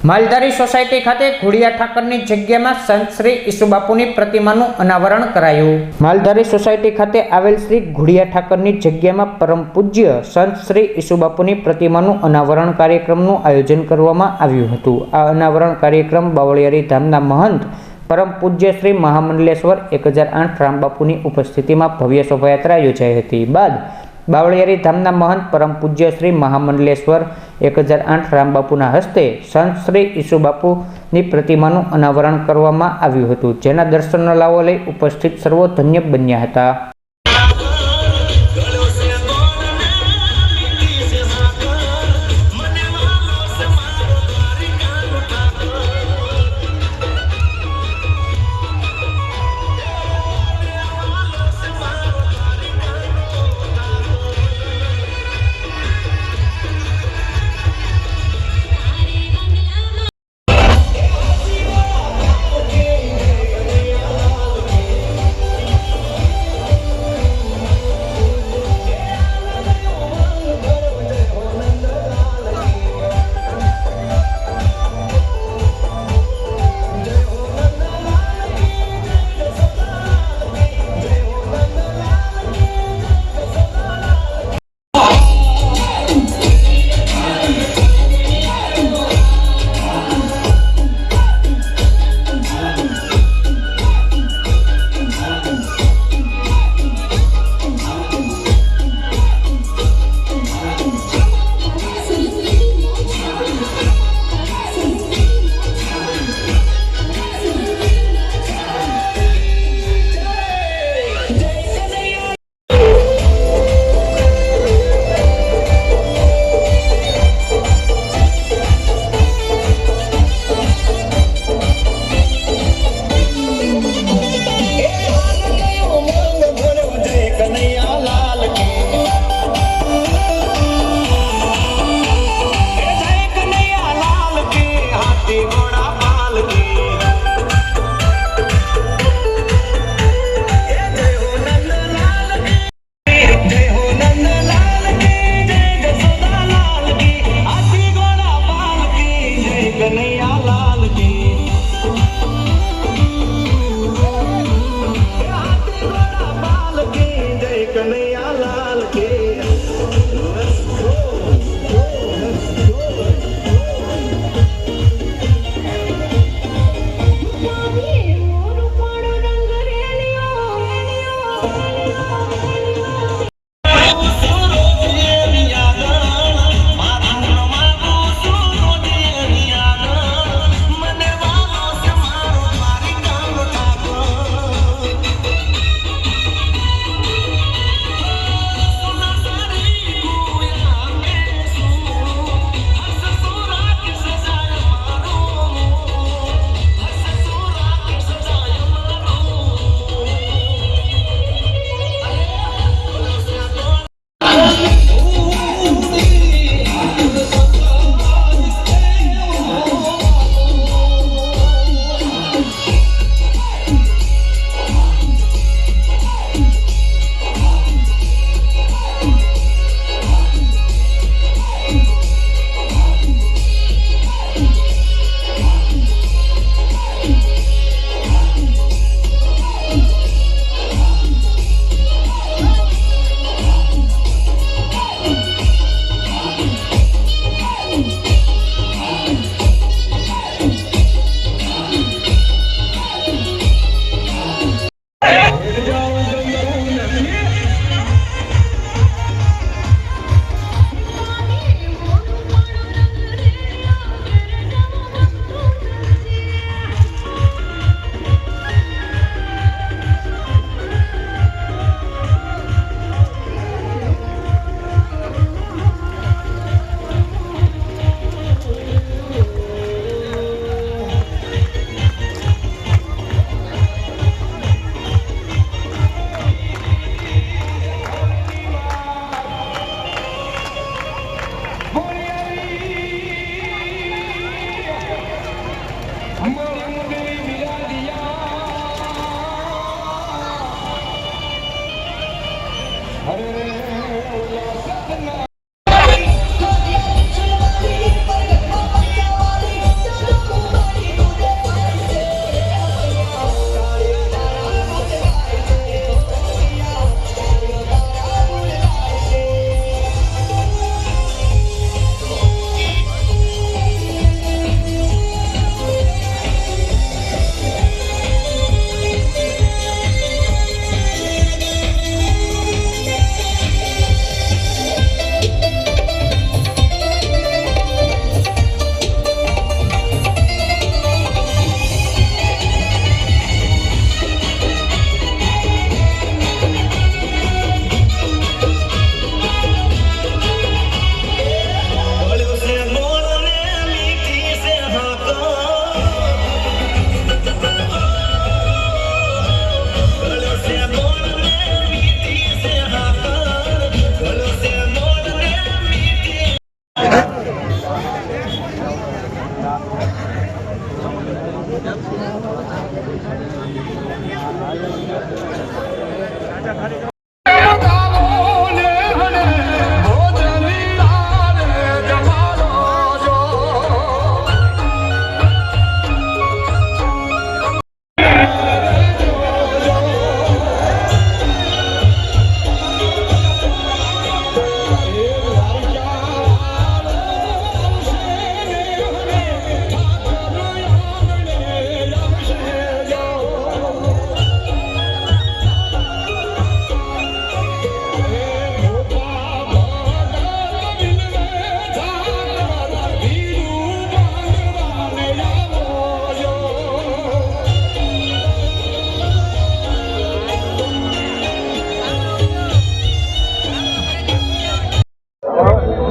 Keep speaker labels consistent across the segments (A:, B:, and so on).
A: માલધારી society ખાતે ઘોડિયા ઠાકરની જગ્યામાં સંત શ્રી ઈસુબાપુની પ્રતિમાનું અનાવરણ કરાયું। માલધારી સોસાયટી ખાતે આવેલ શ્રી ઘોડિયા ઠાકરની જગ્યામાં પરમ પૂજ્ય સંત શ્રી ઈસુબાપુની પ્રતિમાનું અનાવરણ કાર્યક્રમનું આયોજન કરવામાં આવ્યું હતું। આ અનાવરણ કાર્યક્રમ બાવળિયારી ધામના મહંત પરમ પૂજ્ય શ્રી મહામંડલેશ્વર 1008 રામબાપુની ઉપસ્થિતિમાં ભવ્ય શોભાયાત્રા યોજાઈ હતી। બાદ બાવળિયારી ધામના મહંત પરમ પૂજ્ય શ્રી મહામંડલેશ્વર 1008 રામબાપુના હસ્તે સંત શ્રી ઈસુબાપુની પ્રતિમાનું અનાવરણ કરવામાં આવ્યું હતું, જેના દર્શનનો લાવો લઈ ઉપસ્થિત સર્વો ધન્ય બન્યા હતા।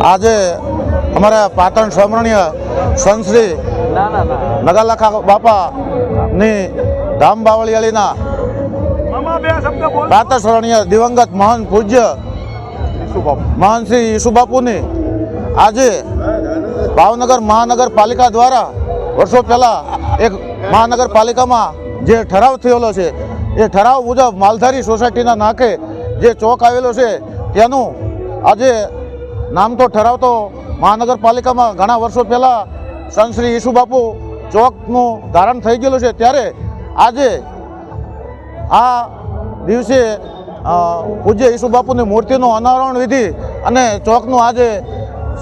B: આજે અમારા પાટણ સ્મરણીય સંત શ્રી નગાલાખા બાપાની ધામ બાવળિયાળીના પ્રાતઃસ્મરણીય દિવંગત મહાન પૂજ્ય મહાન શ્રી ઈસુબાપુની આજે ભાવનગર મહાનગરપાલિકા દ્વારા વર્ષો પહેલાં એક મહાનગરપાલિકામાં જે ઠરાવ થયેલો છે એ ઠરાવ મુજબ માલધારી સોસાયટીના નાકે જે ચોક આવેલો છે તેનું આજે નામ તો ઠરાવતો મહાનગરપાલિકામાં ઘણા વર્ષો પહેલાં સંત શ્રી ઈસુબાપુ ચોકનું ધારણ થઈ ગયેલું છે, ત્યારે આજે આ દિવસે પૂજ્ય ઈસુબાપુની મૂર્તિનું અનાવરણ વિધિ અને ચોકનું આજે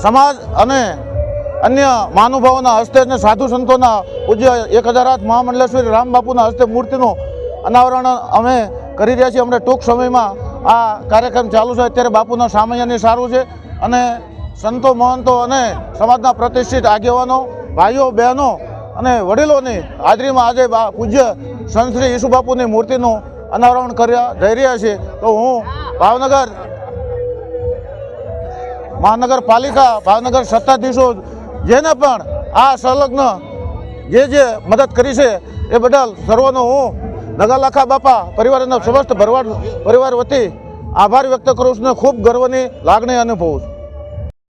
B: સમાજ અને અન્ય મહાનુભાવોના હસ્તે અને સાધુ સંતોના પૂજ્ય 1008 મહામંડલેશ્વરી રામબાપુના હસ્તે મૂર્તિનું અનાવરણ અમે કરી રહ્યા છીએ. અમને ટૂંક સમયમાં આ કાર્યક્રમ ચાલુ છે. અત્યારે બાપુના સામૈયાની સારું છે અને સંતો મહંતો અને સમાજના પ્રતિષ્ઠિત આગેવાનો ભાઈઓ બહેનો અને વડીલોની હાજરીમાં આજે પૂજ્ય સંત શ્રી ઈસુબાપુની મૂર્તિનું અનાવરણ કરવા જઈ રહ્યા છે. તો હું ભાવનગર મહાનગરપાલિકા ભાવનગર સત્તાધીશો જેને પણ આ સંલગ્ન જે મદદ કરી છે એ બદલ સર્વનો હું નગાલાખા બાપા પરિવારના સમસ્ત ભરવાડ પરિવાર વતી આભાર વ્યક્ત કરું છું. ખૂબ ગર્વની લાગણી અનુભવું છું.